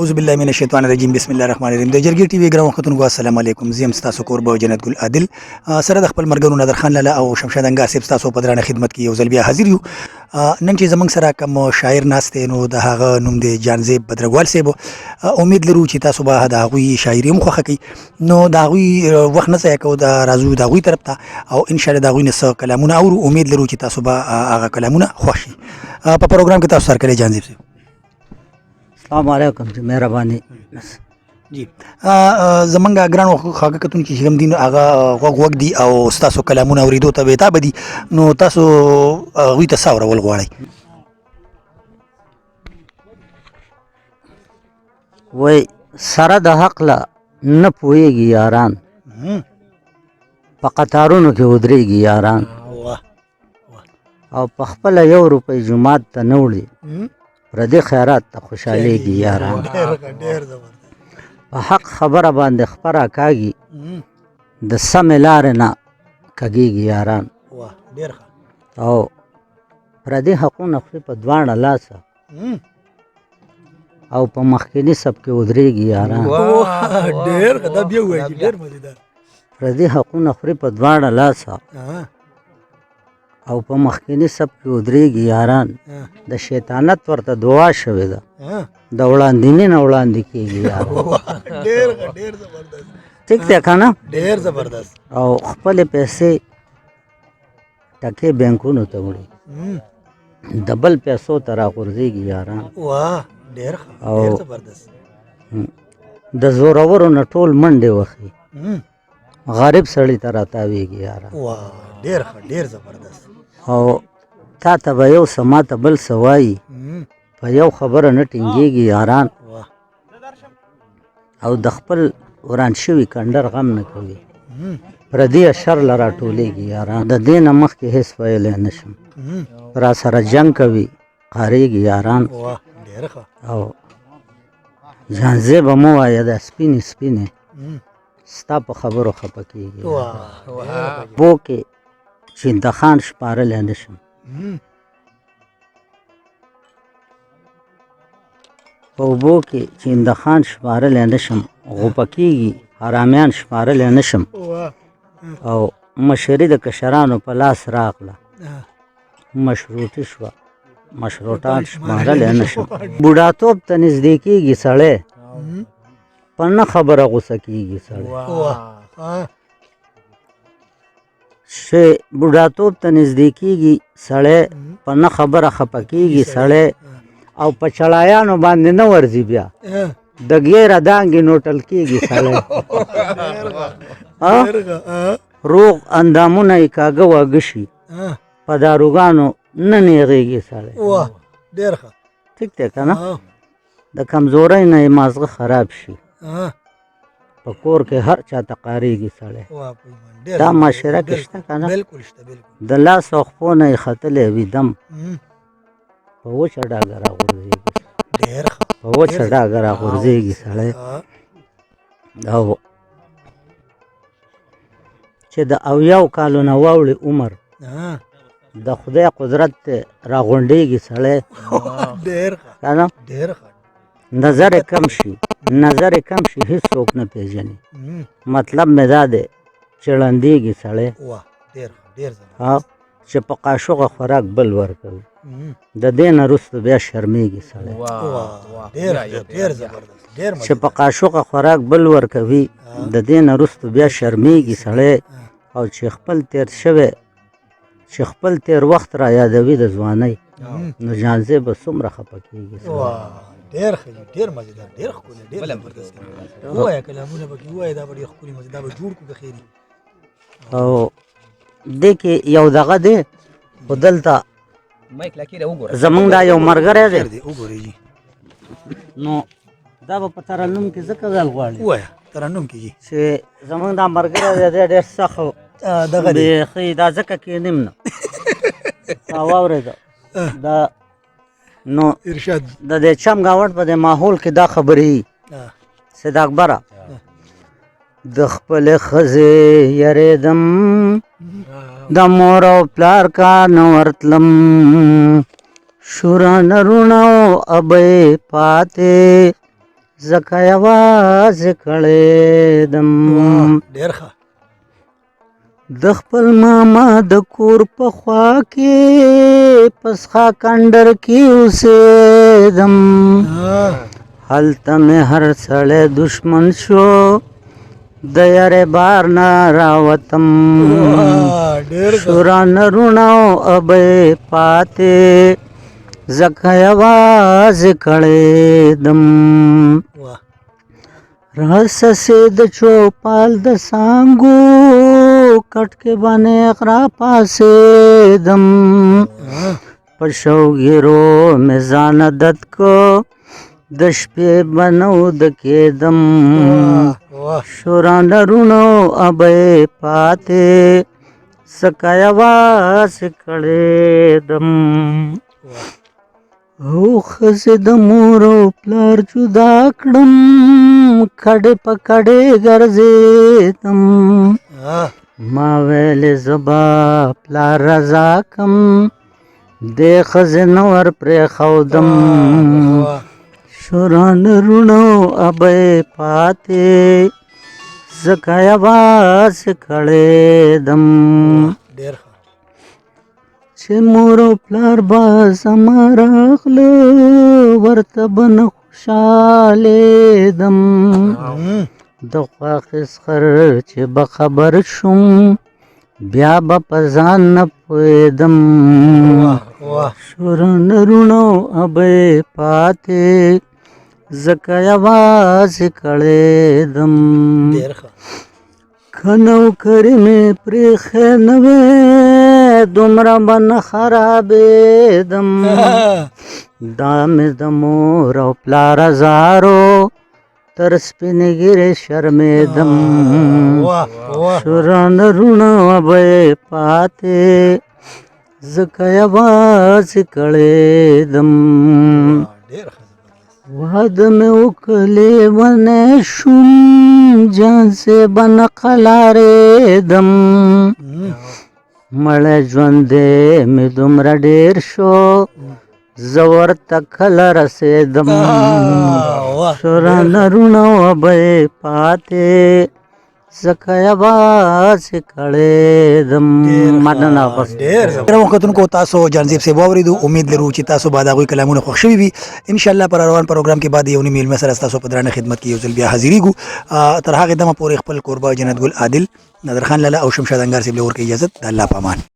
اعوذ بالله من الشیطان الرجیم بسم الله الرحمن الرحیم د جرګی ټي وی ګرام وختونکو السلام علیکم زم تاسو قربو جنت ګل عادل سره د خپل مرګونو نظر خان لاله او شمشاد انګا سیب تاسو په درانه خدمت کې یو ځل بیا حاضر یو نن چې زمنګ سره کوم شاعر ناشته نو د هغه نوم دی جانزیب بدرګوال سیب امید لرو چې تاسو به د هغه شاعري مخه کوي نو د هغه وخت نه ځای کو د رازو د هغه طرف ته او ان شاء الله د هغه نس کلامونه او امید لرو چې تاسو به هغه کلامونه خوشي په پروګرام کې تاسو سره کړی جانزیب سیب السلام علیکم جی مهرباني جی زمونږ ګران خواږه کتون چې کوم دین هغه غوږ دی او تاسو کلامونه اوریدو ته به تا بدی نو تاسو غوي ته ساوره ول غواړي وای سره د حق لا نه پويږي یاران په قطارونو کې ودرېږي یاران او په خپل یو روپۍ جمعات ته نه وړي پردي خیرات ته خوشالېږي یاران په حق خبره باندې خبره کاږي د سمې لارې نه کږېږي یاران او پردي حقونه خوري په دواړه لاسه او په مخکیني سب کې ودرېږي یاران پردي حقونه خوري په دواړه لاسه او په مخکینی سب کې ودرېږي یاران د شیطانت ورته دعا شوې ده د وړاندینې نه وړاندې کېږي یاران ډېر زبردست ټیک دی که نه ډېر زبردست او خپلې پیسې ټکې بینکونو ته وړي د بل پیسو ته راغورځېږي یاران او د زورورو نه ټول منډې وخي غریب سړي ته راتاوېږي یاران ډېر زبردست او تا ته به یو څه ما ته بل څه وایي په یو خبره نه ټینګېږي یاران او د خپل وران شوي کنډر غم نه کوي پردي شر له راټولېږي یاران د دې نه مخکې هېڅ ویلی نه شم را سره جنګ کوي قارېږي یاران او جانزیبه مه وایه دا سپینې سپینې ستا په خبرو خفه کېږي بو کې چندخان شپارلی نه شم په اوبو کې چندخان شپارلی نه شم غوپه کېږي حرامیان شمارلی نه شم او مشري د کشرانو په لاس راغله مشروطي شوه مشروطان شمارلی نه شم بوډاتوب ته نږدې کېږي سړی په نه خبره غوسه کېږي سړی چې بوډاتوب ته نږدې کېږي سړی په نه خبره خفه کېږي سړی او په چړایانو باندې نه ورځي بیا د ګیره دانګې نوټل کېږي سړی روغ اندامونه یې کاږه واږه شي په داروګانو نه نیغېږي سړی ټیک دی که نه د کمزورۍ نه یې مازغه خراب شي په کور کې هر چا ته قارېږي سړی دا معاشره کې شته که نه د لاس او خپو نه یې ختلی وي دم په وچه ډاګه راغورځېږي په وچه ډاګه راغورځېږي سړی او چې د اویاو کالو نه واوړي عمر د خدای قدرت ته راغونډېږي سړی که نه نظر کم شي هیڅوک نه پیژني مطلب مې دا دی چې ړندېږي سړی چې په قاشوغه خوراک بل ورکوي د دې نه وروسته بیا شرمېږي سړی چې په قاشوغه خوراک بل ورکوي د دې نه وروسته بیا شرمېږي سړی او چې خپل تیر وخت را یادوي د ځوانۍ نو جانزیب به څومره خفه کېږي ډېر ښه ډېر مزېدار ډېر ښکلی ډېر زبردست ووایه کلامونه پکې ووایه دا به ډېر ښکلي مزېدار به جوړ کړو که خیر او دې کې یو دغه دی خو دلته زمونږ دا یو ملګری دی نو دا به په ترنم کې ځکه ویل غواړي ووایه ترنم کې جي چې زمونږ دا ملګری دی دی ډېر سخت دغه دی بیخي دا ځکه کښېنم نه واورېده دا نو ارشاد د دې چمګاوټ په دې ماحول کې دا خبرې سید اکبره د خپلې ښځې یریدم د مور او پلار کار نه ورتلم شوره نرونه او ابۍ پاتې ځکه یوازې کړېدم ډېر ښه د خپل ماما د کور په خوا کې پسخا کنډر کې اوسېدم هلته مې هر سړی دشمن شو د یارې بار نه راوتم شوره نرونه او ابۍ پاتې ځکه یوازې کړېدم راسسې د چوپال د سانګو کټ کې باندې غرا پاسېدم په شوګیرو مې ځان عادت کو د شپې بنو د کېدم شوره نرونه او ابۍ پاتې ځکه یوازې کړېدم او ښځې د مور او پلار جدا کړم کډې په کډې ګرځېدم ما ویلې زه به پلار رضا کم دې ښځې نه ور پرېښودم شوره نرونه او ابۍ پاتې ځکه یوازې کړېدم چې مور او پلار به زما راغله ورته به نه خوشحالېدم د خواښې خر چې به خبر شوم بیا به په ځان نه پوهېدم شوره نرونه او ابۍ پاتې ځکه یوازې کړېدم که نوکري مې پرېښی نه وی دومره به نه خرابېدم دا مې د مور او پلار ازارو تر سپینې ګیرې شرمېدم شوره نرونه او ابۍ پاتې ځکه یوازې کړېدم واده مې وکړلې ونه شوم جان سے به نه قلارېدم مړی ژوندی مې دومره ډېر شو زه ورته کله رسېدم شوره نرونه او ابۍ پاتې ځکه یوازې کړېدم مننه ګرانو کتونکو تاسو جانزیب صاحب واورېدو امید لرو چې تاسو به د هغوی کلامونه خوښ شوي وي انشاءالله پر روان پروګرام کې بعد یو نیم میلمه سره ستاسو په درانه خدمت کې یو ځل بیا حاضرېږو تر هغې دمه پورې خپل کوربه جنت ګل عادل نادر خان لاله او شمشاد انګار صاحب له ورکوي اجازت د الله په امان